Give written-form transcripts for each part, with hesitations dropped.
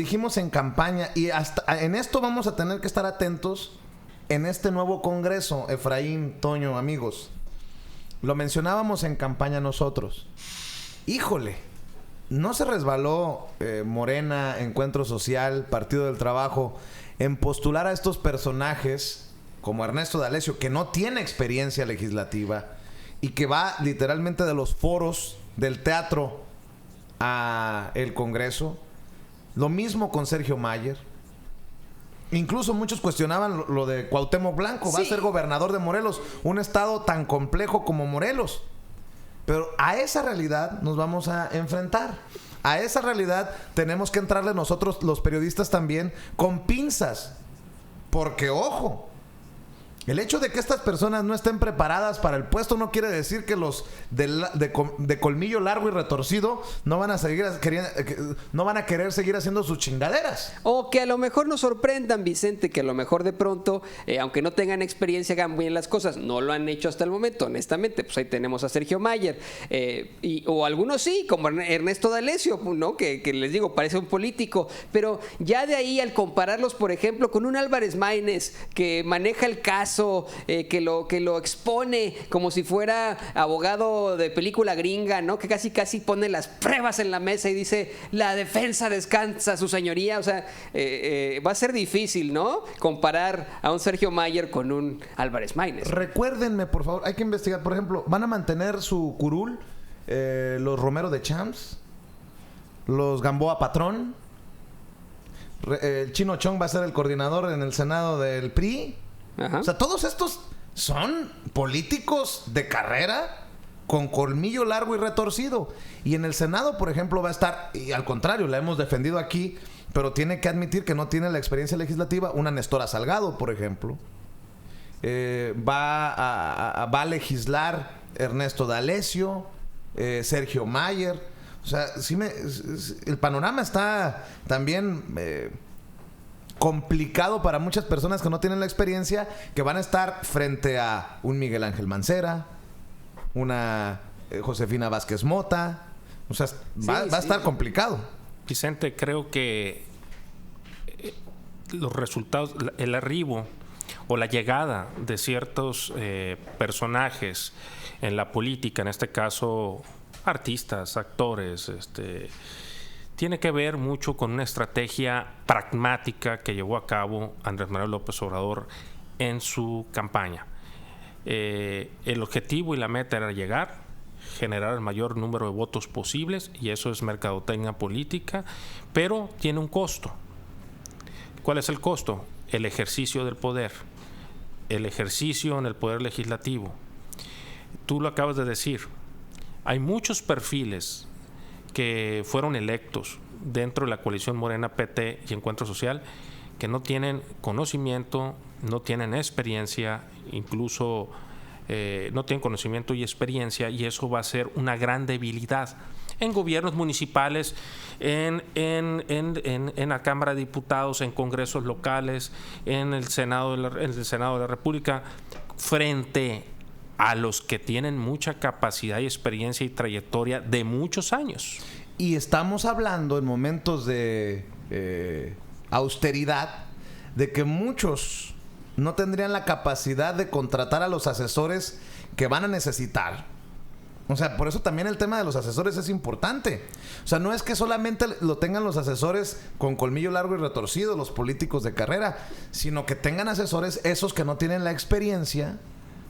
dijimos en campaña, y hasta en esto vamos a tener que estar atentos en este nuevo Congreso, Efraín, Toño, amigos. Lo mencionábamos en campaña nosotros. Híjole, no se resbaló Morena, Encuentro Social, Partido del Trabajo, en postular a estos personajes como Ernesto D'Alessio, que no tiene experiencia legislativa y que va literalmente de los foros del teatro a el Congreso. Lo mismo con Sergio Mayer. Incluso muchos cuestionaban lo de Cuauhtémoc Blanco. Va a ser gobernador de Morelos, un estado tan complejo como Morelos. Pero a esa realidad nos vamos a enfrentar. A esa realidad tenemos que entrarle nosotros, los periodistas, también con pinzas. Porque, ojo, el hecho de que estas personas no estén preparadas para el puesto no quiere decir que los de colmillo largo y retorcido no van a querer seguir haciendo sus chingaderas. O que a lo mejor nos sorprendan, Vicente, que a lo mejor de pronto, aunque no tengan experiencia, hagan bien las cosas. No lo han hecho hasta el momento, honestamente. Pues ahí tenemos a Sergio Mayer. O algunos sí, como Ernesto D'Alessio, ¿no? Que les digo, parece un político. Pero ya de ahí, al compararlos, por ejemplo, con un Álvarez Maínez que maneja el caso, que lo expone como si fuera abogado de película gringa, ¿no? Que casi pone las pruebas en la mesa y dice, la defensa descansa, su señoría. O sea, va a ser difícil, ¿no? Comparar a un Sergio Mayer con un Álvarez Maínez. Recuérdenme, por favor, hay que investigar. Por ejemplo, ¿van a mantener su curul los Romero de Champs? ¿Los Gamboa Patrón? ¿El Chino Chong va a ser el coordinador en el Senado del PRI? Ajá. O sea, todos estos son políticos de carrera con colmillo largo y retorcido. Y en el Senado, por ejemplo, va a estar, y al contrario, la hemos defendido aquí, pero tiene que admitir que no tiene la experiencia legislativa, una Nestora Salgado, por ejemplo. Va a legislar Ernesto D'Alessio, Sergio Mayer. O sea, el panorama está también complicado para muchas personas que no tienen la experiencia, que van a estar frente a un Miguel Ángel Mancera, una Josefina Vázquez Mota. O sea, va a estar complicado. Vicente, creo que los resultados, el arribo o la llegada de ciertos personajes en la política, en este caso artistas, actores, tiene que ver mucho con una estrategia pragmática que llevó a cabo Andrés Manuel López Obrador en su campaña. El objetivo y la meta era generar el mayor número de votos posibles, y eso es mercadotecnia política, pero tiene un costo. ¿Cuál es el costo? El ejercicio del poder, el ejercicio en el poder legislativo. Tú lo acabas de decir, hay muchos perfiles que fueron electos dentro de la coalición Morena, PT y Encuentro Social, que no tienen conocimiento, no tienen experiencia, incluso no tienen conocimiento y experiencia, y eso va a ser una gran debilidad en gobiernos municipales, en la Cámara de Diputados, en congresos locales, en el Senado de la República, frente a los que tienen mucha capacidad y experiencia y trayectoria de muchos años. Y estamos hablando en momentos de austeridad, de que muchos no tendrían la capacidad de contratar a los asesores que van a necesitar. O sea, por eso también el tema de los asesores es importante. O sea, no es que solamente lo tengan los asesores con colmillo largo y retorcido, los políticos de carrera, sino que tengan asesores esos que no tienen la experiencia,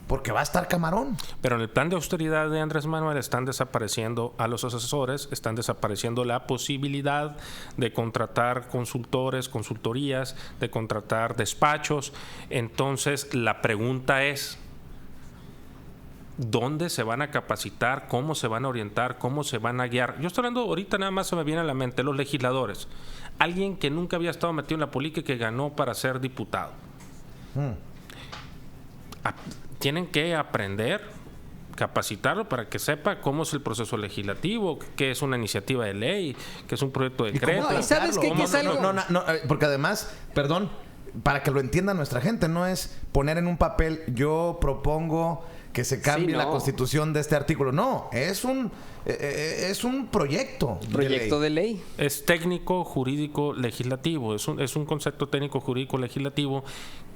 porque va a estar camarón. Pero en el plan de austeridad de Andrés Manuel están desapareciendo a los asesores, están desapareciendo la posibilidad de contratar consultores, consultorías, de contratar despachos. Entonces, la pregunta es, ¿dónde se van a capacitar? ¿Cómo se van a orientar? ¿Cómo se van a guiar? Yo estoy hablando, ahorita nada más se me viene a la mente, los legisladores. Alguien que nunca había estado metido en la política y que ganó para ser diputado. Tienen que aprender, capacitarlo para que sepa cómo es el proceso legislativo, qué es una iniciativa de ley, qué es un proyecto de decreto. ¿Y sabes qué? Que es algo... No, porque además, perdón, para que lo entienda nuestra gente, no es poner en un papel, yo propongo que se cambie Sí, la no. constitución de este artículo. No, es un proyecto Proyecto de ley. Es técnico, jurídico, legislativo. Es un concepto técnico, jurídico, legislativo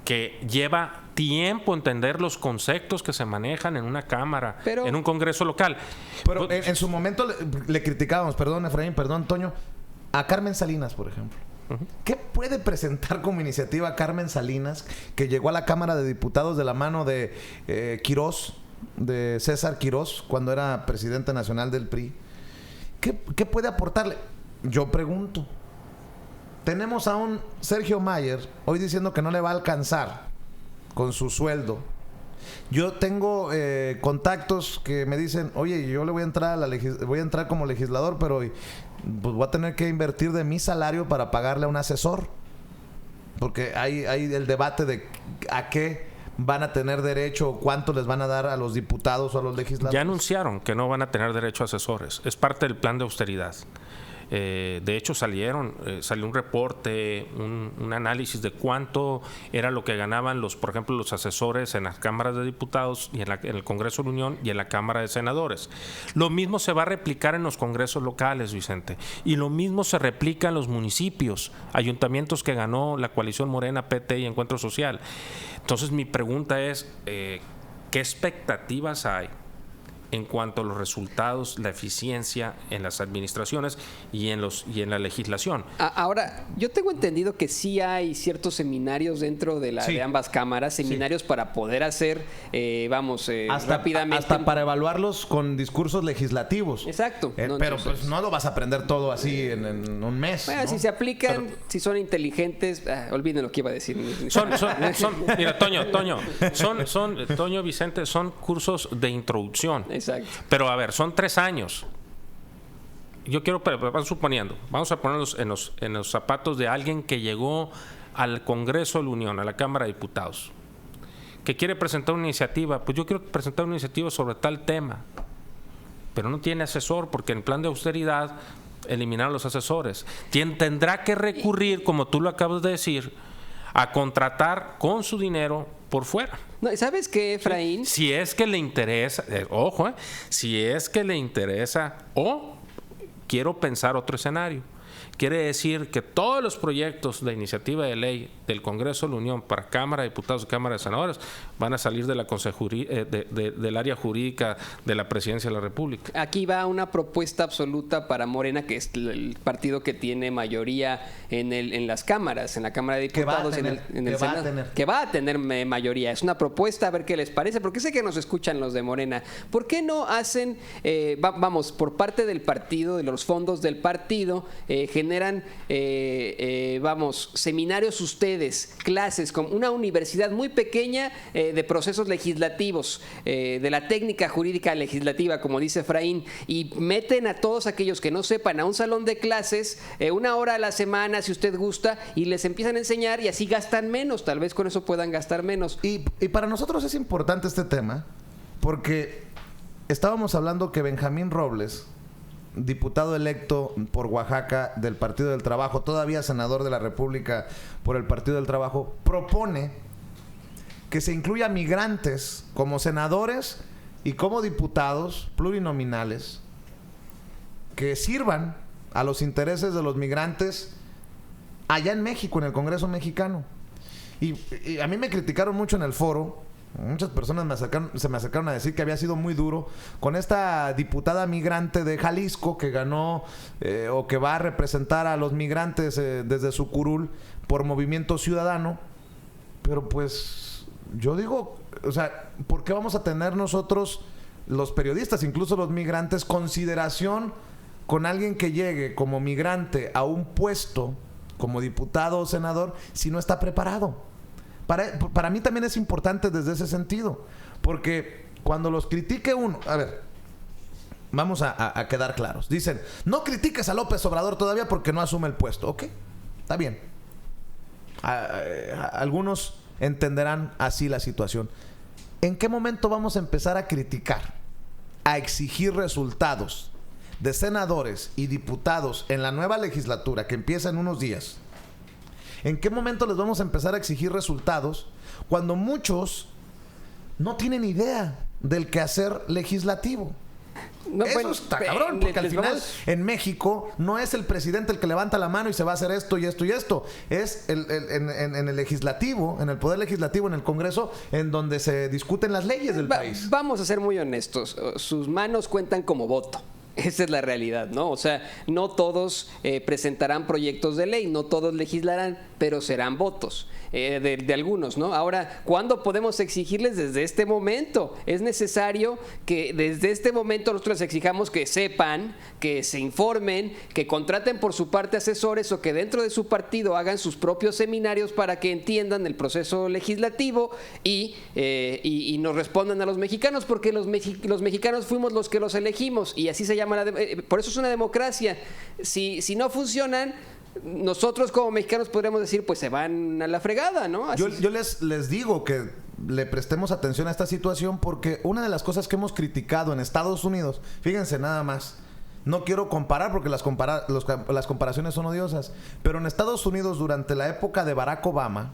que lleva tiempo entender los conceptos que se manejan en una Cámara, Pero- en un Congreso local. Pero en su momento le criticábamos, perdón Efraín, perdón Toño, a Carmen Salinas, por ejemplo. ¿Qué puede presentar como iniciativa Carmen Salinas, que llegó a la Cámara de Diputados de la mano de Quirós, de César Quirós, cuando era presidente nacional del PRI? ¿Qué puede aportarle? Yo pregunto. Tenemos a un Sergio Mayer hoy diciendo que no le va a alcanzar con su sueldo. Yo tengo contactos que me dicen, oye, yo le voy a entrar voy a entrar como legislador, pero pues voy a tener que invertir de mi salario para pagarle a un asesor. Porque hay el debate de a qué van a tener derecho o cuánto les van a dar a los diputados o a los legisladores. Ya anunciaron que no van a tener derecho a asesores. Es parte del plan de austeridad. De hecho salió un reporte, un análisis de cuánto era lo que ganaban por ejemplo, los asesores en las cámaras de diputados y en el Congreso de la Unión y en la Cámara de Senadores. Lo mismo se va a replicar en los congresos locales, Vicente, y lo mismo se replica en los municipios, ayuntamientos que ganó la coalición Morena, PT y Encuentro Social. Entonces mi pregunta es, ¿qué expectativas hay en cuanto a los resultados, la eficiencia en las administraciones y en la legislación? Ahora, yo tengo entendido que sí hay ciertos seminarios dentro de Sí. de ambas cámaras, seminarios para poder hacer, rápidamente. Hasta para evaluarlos con discursos legislativos. Exacto. ¿no? Pero Entonces, pues no lo vas a aprender todo así en un mes. bueno, ¿no? si se aplican, si son inteligentes, olviden lo que iba a decir. Mira, Toño, Vicente, son cursos de introducción. Exacto. Pero a ver, son 3 años. Yo quiero, vamos suponiendo, vamos a ponernos en los zapatos de alguien que llegó al Congreso de la Unión, a la Cámara de Diputados, que quiere presentar una iniciativa. Pues yo quiero presentar una iniciativa sobre tal tema, pero no tiene asesor porque en plan de austeridad eliminaron los asesores. Tendrá que recurrir, como tú lo acabas de decir, a contratar con su dinero por fuera. No, ¿sabes qué, Efraín? Si es que le interesa, ojo, si es que le interesa, o quiero pensar otro escenario. Quiere decir que todos los proyectos de iniciativa de ley del Congreso de la Unión para Cámara de Diputados y Cámara de Senadores van a salir de la del área jurídica de la Presidencia de la República. Aquí va una propuesta absoluta para Morena, que es el partido que tiene mayoría en las cámaras, en la Cámara de Que va a Diputados, tener, en el que va a Senado, tener. que va a tener mayoría. Es una propuesta, a ver qué les parece, porque sé que nos escuchan los de Morena. ¿Por qué no hacen, por parte del partido, de los fondos del partido, generan, seminarios ustedes, clases, con una universidad muy pequeña de procesos legislativos, de la técnica jurídica legislativa, como dice Efraín, y meten a todos aquellos que no sepan a un salón de clases 1 hora a la semana, si usted gusta, y les empiezan a enseñar y así gastan menos, tal vez con eso puedan gastar menos. Y para nosotros es importante este tema porque estábamos hablando que Benjamín Robles, diputado electo por Oaxaca del Partido del Trabajo, todavía senador de la República por el Partido del Trabajo, propone que se incluya migrantes como senadores y como diputados plurinominales que sirvan a los intereses de los migrantes allá en México, en el Congreso mexicano. Y a mí me criticaron mucho en el foro. Muchas personas se me acercaron a decir que había sido muy duro con esta diputada migrante de Jalisco que ganó o que va a representar a los migrantes desde su curul por Movimiento Ciudadano. Pero pues yo digo, o sea, ¿por qué vamos a tener nosotros, los periodistas, incluso los migrantes, consideración con alguien que llegue como migrante a un puesto como diputado o senador si no está preparado? Para mí también es importante desde ese sentido, porque cuando los critique uno, a ver, vamos a quedar claros. Dicen, no critiques a López Obrador todavía porque no asume el puesto. Ok, está bien. Algunos entenderán así la situación. ¿En qué momento vamos a empezar a criticar, a exigir resultados de senadores y diputados en la nueva legislatura que empieza en unos días? ¿En qué momento les vamos a empezar a exigir resultados cuando muchos no tienen idea del quehacer legislativo. No, Eso bueno, está cabrón, porque al final vamos... en México no es el presidente el que levanta la mano y se va a hacer esto y esto y esto. Es en el legislativo, en el poder legislativo, en el Congreso, en donde se discuten las leyes del país. Vamos a ser muy honestos. Sus manos cuentan como voto. Esa es la realidad, ¿no? O sea, no todos presentarán proyectos de ley, no todos legislarán, pero serán votos de algunos, ¿no? Ahora, ¿cuándo podemos exigirles? Desde este momento. Es necesario que desde este momento nosotros les exijamos que sepan, que se informen, que contraten por su parte asesores o que dentro de su partido hagan sus propios seminarios para que entiendan el proceso legislativo y nos respondan a los mexicanos, porque los mexicanos fuimos los que los elegimos y así se llama. Por eso es una democracia. Si no funcionan, nosotros como mexicanos podríamos decir, pues se van a la fregada, ¿no? Así Yo les digo que le prestemos atención a esta situación porque una de las cosas que hemos criticado en Estados Unidos, fíjense nada más, no quiero comparar porque las comparaciones son odiosas, pero en Estados Unidos durante la época de Barack Obama,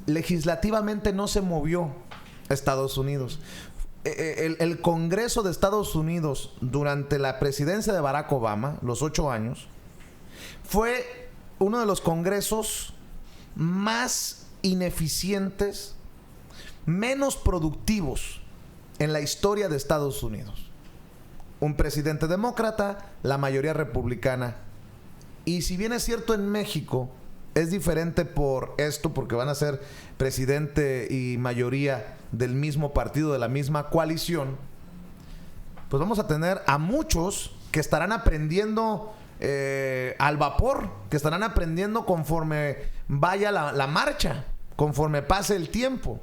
legislativamente no se movió Estados Unidos. El Congreso de Estados Unidos durante la presidencia de Barack Obama, los 8 años, fue uno de los congresos más ineficientes, menos productivos en la historia de Estados Unidos. Un presidente demócrata, la mayoría republicana. Y si bien es cierto en México, es diferente por esto, porque van a ser presidente y mayoría del mismo partido, de la misma coalición, pues vamos a tener a muchos que estarán aprendiendo al vapor, que estarán aprendiendo conforme vaya la marcha, conforme pase el tiempo.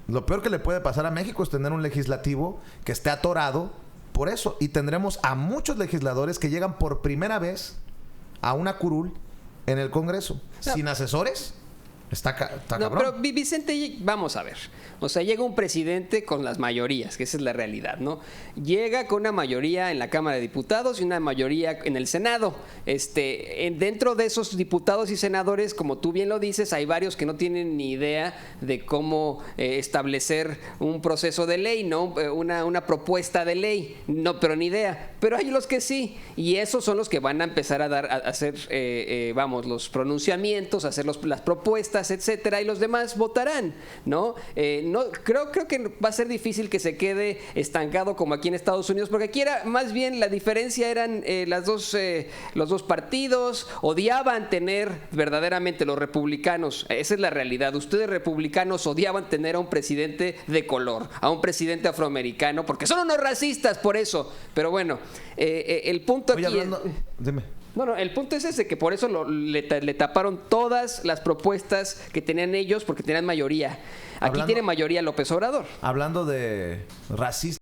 Lo peor que le puede pasar a México es tener un legislativo que esté atorado por eso, y tendremos a muchos legisladores que llegan por primera vez a una curul en el Congreso, sin asesores. Está cabrón. Pero Vicente, vamos a ver. O sea, llega un presidente con las mayorías, que esa es la realidad, ¿no? Llega con una mayoría en la Cámara de Diputados y una mayoría en el Senado. Dentro de esos diputados y senadores, como tú bien lo dices, hay varios que no tienen ni idea de cómo establecer un proceso de ley, ¿no? Una propuesta de ley, no, pero ni idea. Pero hay los que sí, y esos son los que van a empezar a hacer, los pronunciamientos, hacer las propuestas, etcétera, y los demás votarán, ¿no? Creo que va a ser difícil que se quede estancado como aquí en Estados Unidos, porque aquí era más bien la diferencia eran los dos partidos odiaban tener verdaderamente los republicanos. Esa es la realidad. Ustedes republicanos odiaban tener a un presidente de color, a un presidente afroamericano, porque son unos racistas por eso. Pero bueno, el punto aquí Dime. No, el punto es ese, que por eso le taparon todas las propuestas que tenían ellos, porque tenían mayoría. Aquí tiene mayoría López Obrador. Hablando de racistas.